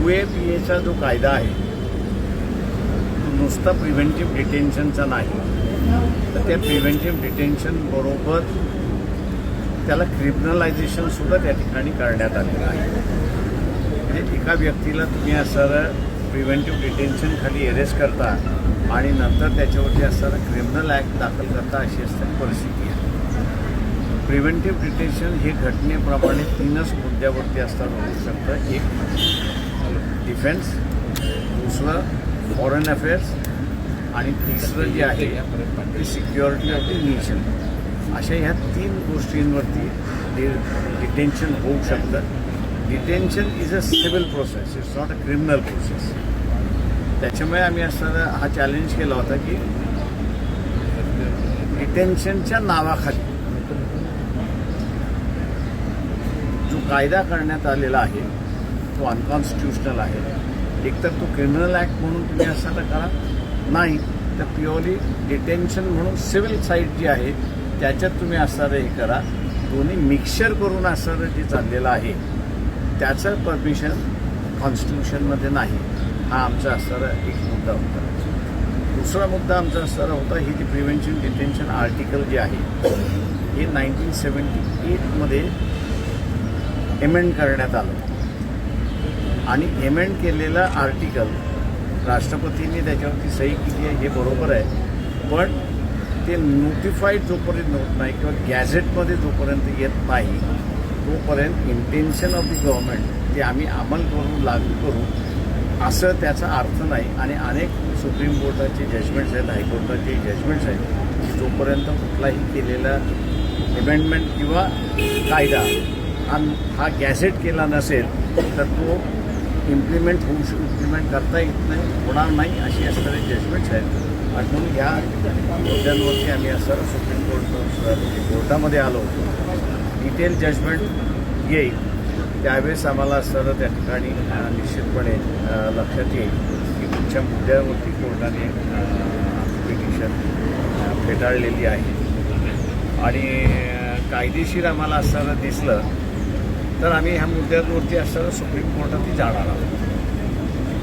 UAPAचा जो कायदा आहे तो नुसता प्रिव्हेंटिव्ह डिटेन्शनचा नाही, तर त्या प्रिव्हेंटिव्ह डिटेन्शन बरोबर त्याला क्रिमिनलायझेशनसुद्धा त्या ठिकाणी करण्यात आलेलं आहे. म्हणजे एका व्यक्तीला तुम्ही असं प्रिव्हेंटिव्ह डिटेन्शन खाली अरेस्ट करता आणि नंतर त्याच्यावरती असताना क्रिमिनल ॲक्ट दाखल करता, अशी असणारी परिस्थिती आहे. प्रिव्हेंटिव्ह डिटेन्शन हे घटनेप्रमाणे 3च मुद्द्यावरती असताना होऊ शकतं. एक डिफेन्स, दुसरं फॉरेन अफेअर्स आणि तिसरं जे आहे ते सिक्युरिटी ऑफ द नेशन. अशा ह्या 3 गोष्टींवरती डिटेन्शन होऊ शकतं. Detention is a civil process, it's not a criminal process. त्याच्यामुळे आम्ही असताना हा चॅलेंज केला होता की डिटेन्शनच्या नावाखाली जो कायदा करण्यात आलेला आहे तो अनकॉन्स्टिट्युशनल आहे. एकतर तो क्रिमिनल ॲक्ट म्हणून तुम्ही असं करा, नाही तर प्युअरली डिटेन्शन म्हणून सिव्हिल साईड जी आहे त्याच्यात तुम्ही असणारं हे करा. दोन्ही मिक्सचर करून असणारं जे चाललेलं आहे त्याचं परमिशन कॉन्स्टिट्यूशनमध्ये नाही. हा आमचा असणारा एक मुद्दा होता. दुसरा मुद्दा आमचा असणारा होता ही जी प्रिव्हेन्शन डिटेन्शन आर्टिकल जे आहे हे 1978मध्ये एमेंड करण्यात आलं आणि एमेंड केलेलं आर्टिकल राष्ट्रपतींनी त्याच्यावरती सही केली आहे, हे बरोबर आहे. पण ते नोटिफाईड जोपर्यंत होत नाही किंवा गॅझेटमध्ये जोपर्यंत येत नाही तोपर्यंत इंटेन्शन ऑफ द गव्हर्नमेंट ते आम्ही अंमल करू, लागू करू असं त्याचा अर्थ नाही. आणि अनेक सुप्रीम कोर्टाचे जजमेंट्स आहेत, हायकोर्टाचे जजमेंट्स आहेत की जोपर्यंत कुठलाही केलेला अमेंडमेंट किंवा कायदा हा गॅझेट केला नसेल तर तो इम्प्लिमेंट करता येत नाही, होणार नाही, अशी असणारे जजमेंट्स आहेत. आणि म्हणून ह्या मुद्द्यांवरती आम्ही असं सुप्रीम कोर्टामध्ये आलो होतो. डिटेल जजमेंट येईल त्यावेळेस आम्हाला असताना त्या ठिकाणी निश्चितपणे लक्षात येईल की कुठच्या मुद्द्यावरती कोर्टाने पिटिशन फेटाळलेली आहे. आणि कायदेशीर आम्हाला असताना दिसलं तर आम्ही ह्या मुद्द्यांवरती असताना सुप्रीम कोर्टातही जाणार आहोत.